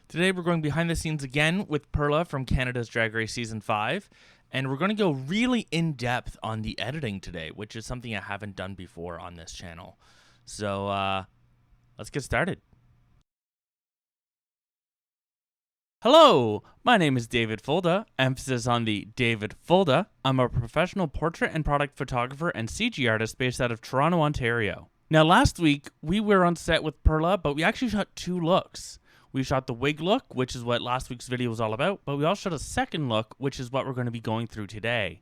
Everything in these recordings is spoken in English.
Today we're going behind the scenes again with Perla from Canada's Drag Race Season 5, and we're going to go really in-depth on the editing today, which is something I haven't done before on this channel. So, let's get started. Hello, my name is David Fulda, emphasis on the David Fulda. I'm a professional portrait and product photographer and CG artist based out of Toronto, Ontario. Now last week, we were on set with Perla, but we actually shot two looks. We shot the wig look, which is what last week's video was all about, but we also shot a second look, which is what we're going to be going through today.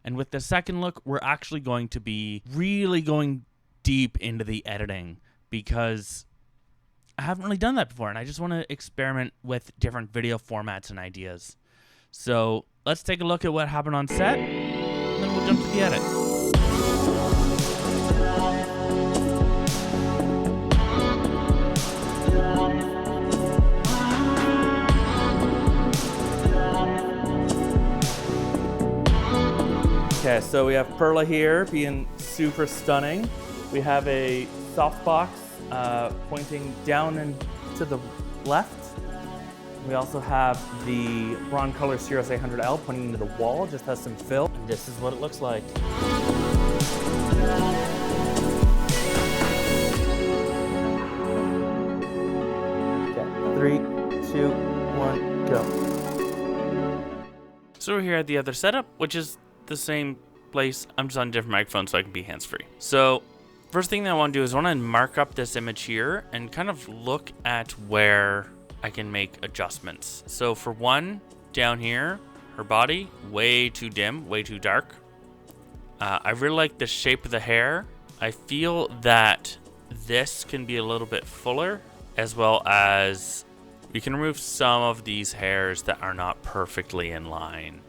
And with the second look, we're actually going to be really going deep into the editing because I haven't really done that before, and I just want to experiment with different video formats and ideas. So let's take a look at what happened on set, and then we'll jump to the edit. Okay, so we have Perla here being super stunning. We have a softbox pointing down and to the left. We also have the Broncolor Cirrus 800L pointing into the wall, just has some fill. And this is what it looks like. Okay, 3, 2, 1, go. So we're here at the other setup, which is the same place. I'm just on a different microphone so I can be hands-free. So first thing that I want to do is I want to mark up this image here and kind of look at where I can make adjustments. So for one, down here, her body, way too dim, way too dark. I really like the shape of the hair. I feel that this can be a little bit fuller, as well as we can remove some of these hairs that are not perfectly in line.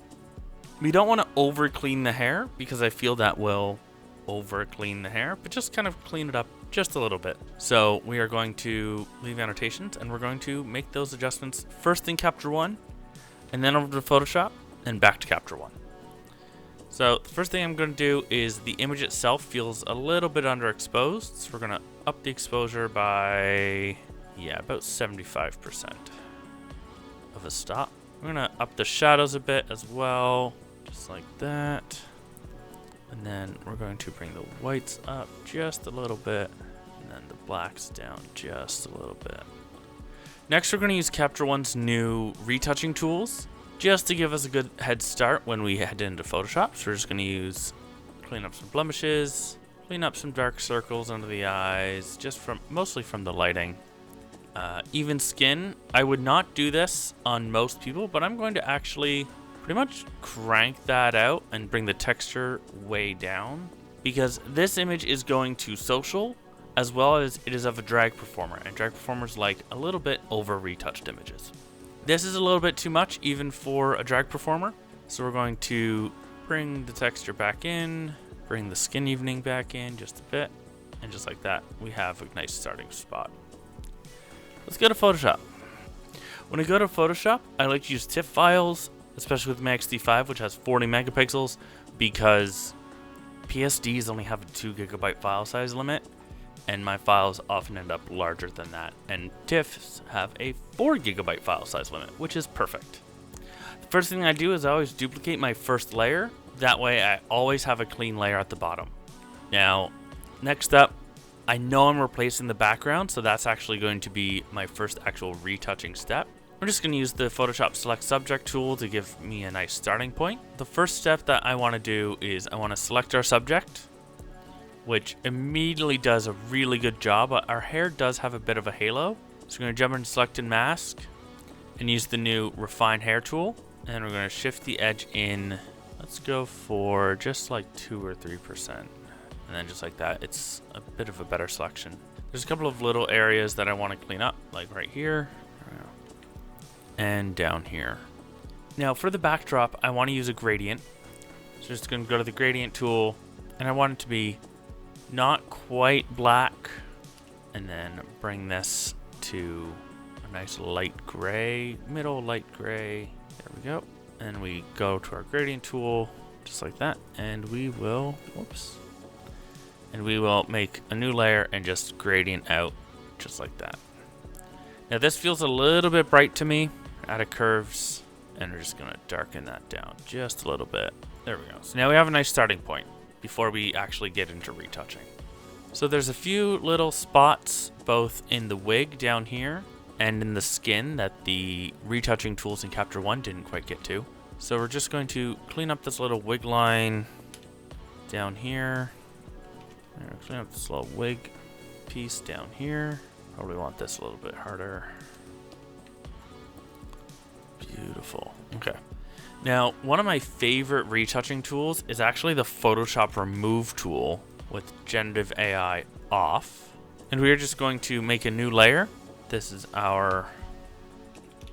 We don't want to over clean the hair because I feel that will over clean the hair, but just kind of clean it up just a little bit. So we are going to leave annotations and we're going to make those adjustments first in Capture One and then over to Photoshop and back to Capture One. So the first thing I'm going to do is the image itself feels a little bit underexposed. So we're going to up the exposure by, about 75% of a stop. We're going to up the shadows a bit as well. Just like that. And then we're going to bring the whites up just a little bit. And then the blacks down just a little bit. Next, we're going to use Capture One's new retouching tools just to give us a good head start when we head into Photoshop. So we're just going to clean up some blemishes, clean up some dark circles under the eyes, just mostly from the lighting. Even skin, I would not do this on most people, but I'm going to actually pretty much crank that out and bring the texture way down because this image is going to social as well as it is of a drag performer, and drag performers like a little bit over retouched images. This is a little bit too much even for a drag performer, so we're going to bring the texture back in, bring the skin evening back in just a bit, and just like that we have a nice starting spot. Let's go to Photoshop. When I go to Photoshop, I like to use TIFF files, especially with MaxD5, which has 40 megapixels, because PSDs only have a 2 gigabyte file size limit, and my files often end up larger than that. And TIFFs have a 4 gigabyte file size limit, which is perfect. The first thing I do is I always duplicate my first layer. That way I always have a clean layer at the bottom. Now, next up, I know I'm replacing the background, so that's actually going to be my first actual retouching step. I'm just going to use the Photoshop Select Subject tool to give me a nice starting point. The first step that I want to do is I want to select our subject, which immediately does a really good job. Our hair does have a bit of a halo. So we're going to jump into Select and Mask and use the new Refine Hair tool. And we're going to shift the edge in. Let's go for just like 2 or 3%. And then just like that, it's a bit of a better selection. There's a couple of little areas that I want to clean up, like right here and down here. Now for the backdrop, I want to use a gradient. So just going to go to the gradient tool, and I want it to be not quite black, and then bring this to a nice light gray, middle light gray. There we go. And we go to our gradient tool, just like that, and we will, and we will make a new layer and just gradient out just like that. Now this feels a little bit bright to me. Add a curves, and we're just gonna darken that down just a little bit. There we go. So now we have a nice starting point before we actually get into retouching. So there's a few little spots both in the wig down here and in the skin that the retouching tools in Capture One didn't quite get to. So we're just going to clean up this little wig line down here. Clean up this little wig piece down here. Probably want this a little bit harder. Beautiful. Okay. Now, one of my favorite retouching tools is actually the Photoshop Remove tool with generative AI off. And we're just going to make a new layer. This is our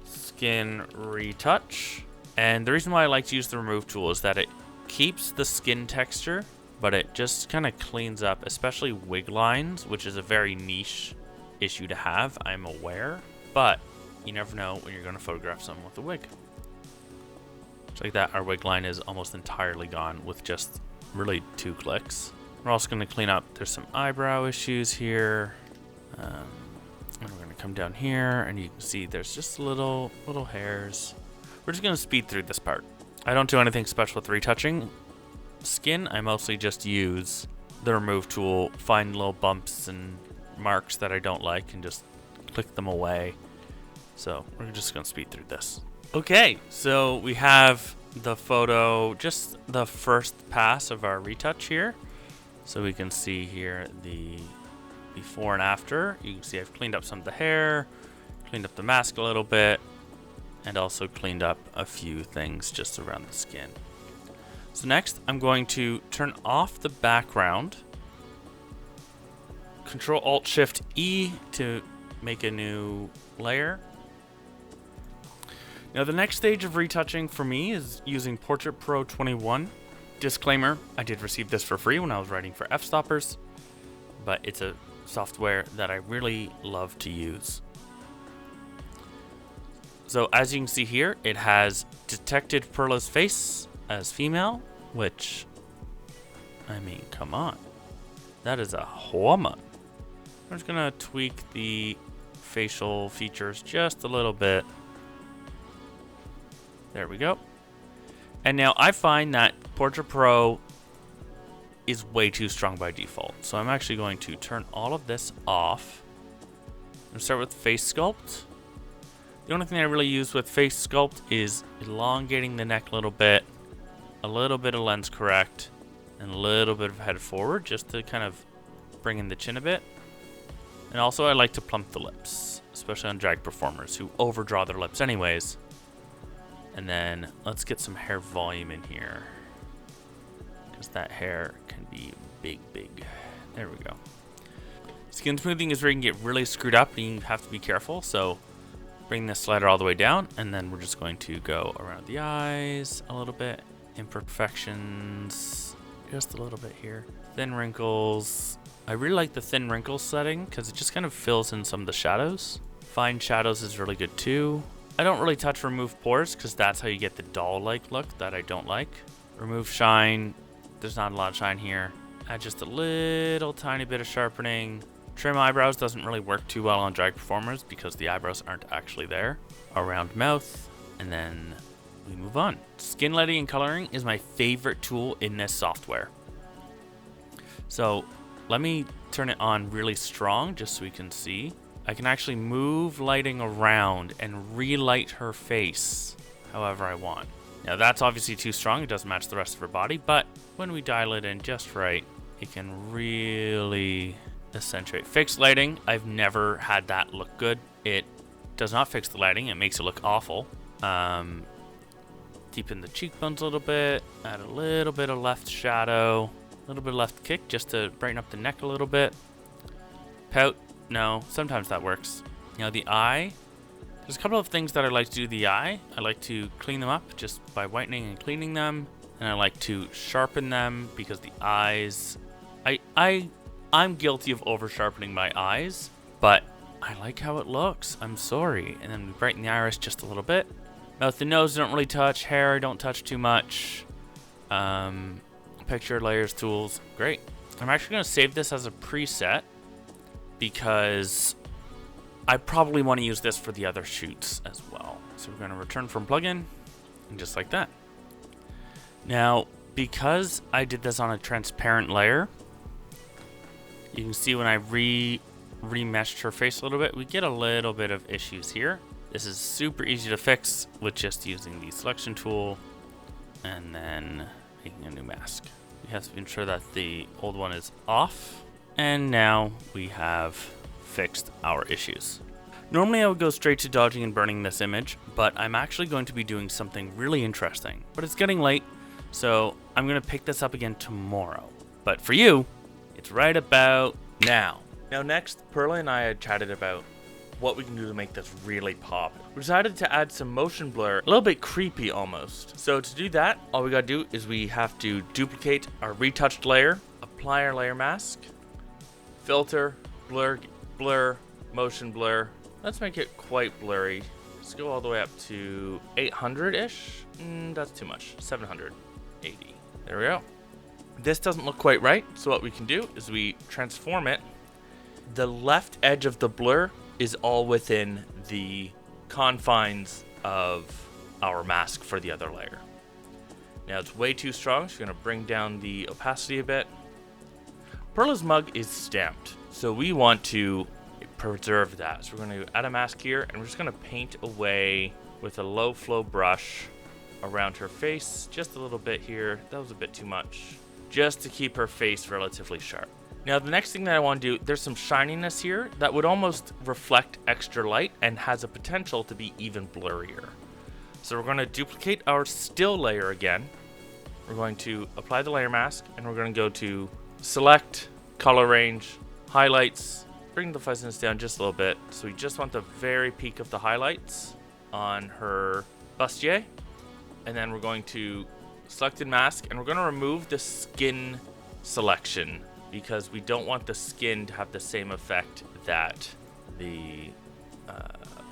skin retouch. And the reason why I like to use the Remove tool is that it keeps the skin texture, but it just kind of cleans up, especially wig lines, which is a very niche issue to have, I'm aware. But you never know when you're going to photograph someone with a wig. Just like that, our wig line is almost entirely gone with just really 2 clicks. We're also going to clean up, there's some eyebrow issues here. And we're going to come down here, and you can see there's just little hairs. We're just going to speed through this part. I don't do anything special with retouching skin. I mostly just use the Remove tool, find little bumps and marks that I don't like, and just click them away. So we're just going to speed through this. Okay, so we have the photo, just the first pass of our retouch here. So we can see here the before and after. You can see I've cleaned up some of the hair, cleaned up the mask a little bit, and also cleaned up a few things just around the skin. So next, I'm going to turn off the background. Control-Alt-Shift-E to make a new layer. Now the next stage of retouching for me is using Portrait Pro 21. Disclaimer, I did receive this for free when I was writing for f-stoppers, but it's a software that I really love to use. So as you can see here, it has detected Perla's face as female, which, I mean, come on. That is a woman. I'm just gonna tweak the facial features just a little bit. There we go. And now I find that Portrait Pro is way too strong by default. So I'm actually going to turn all of this off. I'm gonna start with face sculpt. The only thing I really use with face sculpt is elongating the neck a little bit of lens correct, and a little bit of head forward just to kind of bring in the chin a bit. And also I like to plump the lips, especially on drag performers who overdraw their lips anyways. And then let's get some hair volume in here, because that hair can be big. There we go. Skin smoothing is where you can get really screwed up and you have to be careful. So bring this slider all the way down, and then we're just going to go around the eyes a little bit. Imperfections, just a little bit here. Thin wrinkles. I really like the thin wrinkles setting because it just kind of fills in some of the shadows. Fine shadows is really good too. I don't really touch remove pores because that's how you get the doll-like look that I don't like. Remove shine. There's not a lot of shine here. Add just a little tiny bit of sharpening. Trim eyebrows doesn't really work too well on drag performers because the eyebrows aren't actually there. Around mouth, and then we move on. Skin lighting and coloring is my favorite tool in this software. So let me turn it on really strong just so we can see. I can actually move lighting around and relight her face however I want. Now that's obviously too strong, it doesn't match the rest of her body, but when we dial it in just right, it can really accentuate. Fixed lighting, I've never had that look good. It does not fix the lighting, it makes it look awful. Deepen the cheekbones a little bit, add a little bit of left shadow, a little bit of left kick just to brighten up the neck a little bit. Pout. No, sometimes that works. Now the eye, there's a couple of things that I like to do to the eye. I like to clean them up just by whitening and cleaning them. And I like to sharpen them because the eyes, I'm guilty of over sharpening my eyes, but I like how it looks. I'm sorry. And then we brighten the iris just a little bit. Mouth and nose don't really touch. Hair, I don't touch too much. Picture layers, tools, great. I'm actually gonna save this as a preset, because I probably want to use this for the other shoots as well. So we're going to return from plugin, and just like that. Now, because I did this on a transparent layer, you can see when I remeshed her face a little bit, we get a little bit of issues here. This is super easy to fix with just using the selection tool and then making a new mask. We have to ensure that the old one is off, and now we have fixed our issues. Normally I would go straight to dodging and burning this image, but I'm actually going to be doing something really interesting. But it's getting late, so I'm going to pick this up again tomorrow. But for you, it's right about now. Now next, Perla and I had chatted about what we can do to make this really pop. We decided to add some motion blur, a little bit creepy almost. So to do that, all we gotta do is we have to duplicate our retouched layer, apply our layer mask, filter, blur, motion blur. Let's make it quite blurry. Let's go all the way up to 800-ish. That's too much, 780. There we go. This doesn't look quite right, so what we can do is we transform it. The left edge of the blur is all within the confines of our mask for the other layer. Now it's way too strong, so we're going to bring down the opacity a bit. Perla's mug is stamped, so we want to preserve that. So we're going to add a mask here, and we're just going to paint away with a low flow brush around her face, just a little bit here. That was a bit too much, just to keep her face relatively sharp. Now the next thing that I want to do, there's some shininess here that would almost reflect extra light and has a potential to be even blurrier. So we're going to duplicate our still layer again. We're going to apply the layer mask, and we're going to go to select, color range, highlights, bring the fuzziness down just a little bit. So we just want the very peak of the highlights on her bustier. And then we're going to select and mask, and we're going to remove the skin selection, because we don't want the skin to have the same effect that the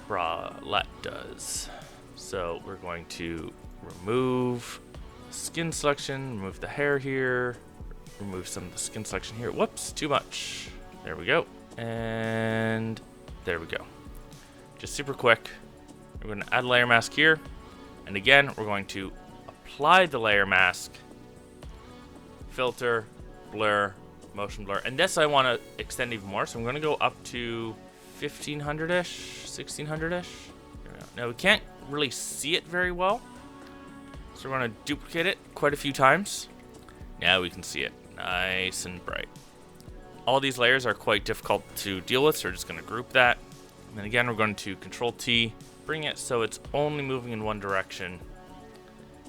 bralette does. So we're going to remove skin selection, remove the hair here, remove some of the skin selection here. Whoops, too much. There we go. And there we go. Just super quick. We're going to add a layer mask here. And again, we're going to apply the layer mask, filter, blur, motion blur, and this I want to extend even more, so I'm going to go up to 1500-ish, 1600-ish. Now we can't really see it very well, so we're going to duplicate it quite a few times. Now we can see it nice and bright. All these layers are quite difficult to deal with, so we're just going to group that. And then again, we're going to Control T, bring it so it's only moving in one direction,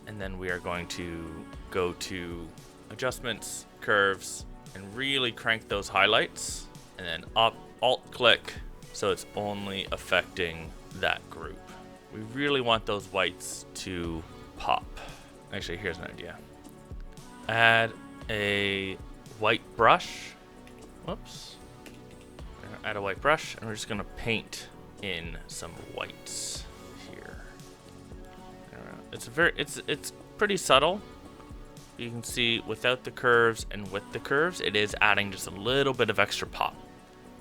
and then we are going to go to Adjustments, Curves, and really crank those highlights, and then Alt click so it's only affecting that group. We really want those whites to pop. Actually, here's an idea. Add a white brush. Whoops. Add a white brush, and we're just gonna paint in some whites here. It's pretty subtle. You can see without the curves and with the curves, it is adding just a little bit of extra pop.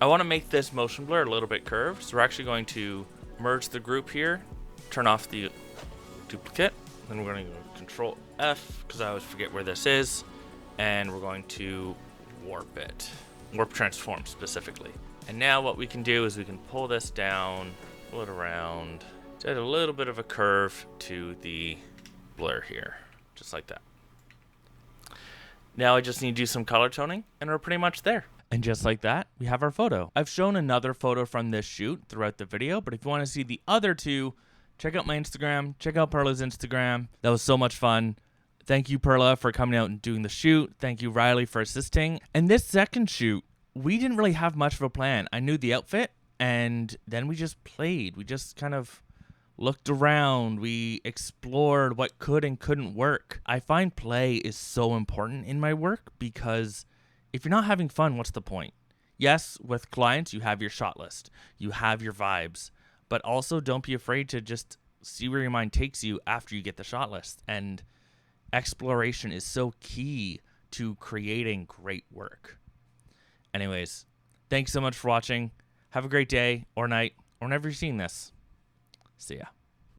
I want to make this motion blur a little bit curved, so we're actually going to merge the group here, turn off the duplicate, then we're going to go Control F, because I always forget where this is, and we're going to warp it. Warp transform specifically. And now what we can do is we can pull this down, pull it around, add a little bit of a curve to the blur here, just like that. Now I just need to do some color toning, and we're pretty much there. And just like that, we have our photo. I've shown another photo from this shoot throughout the video, but if you want to see the other two, check out my Instagram, check out Perla's Instagram. That was so much fun. Thank you, Perla, for coming out and doing the shoot. Thank you, Riley, for assisting. And this second shoot, we didn't really have much of a plan. I knew the outfit, and then we just played. We just kind of looked around, we explored what could and couldn't work. I find play is so important in my work, because if you're not having fun, what's the point? Yes, with clients, you have your shot list, you have your vibes, but also don't be afraid to just see where your mind takes you after you get the shot list. And exploration is so key to creating great work. Anyways, thanks so much for watching. Have a great day or night or whenever you're seeing this. See ya.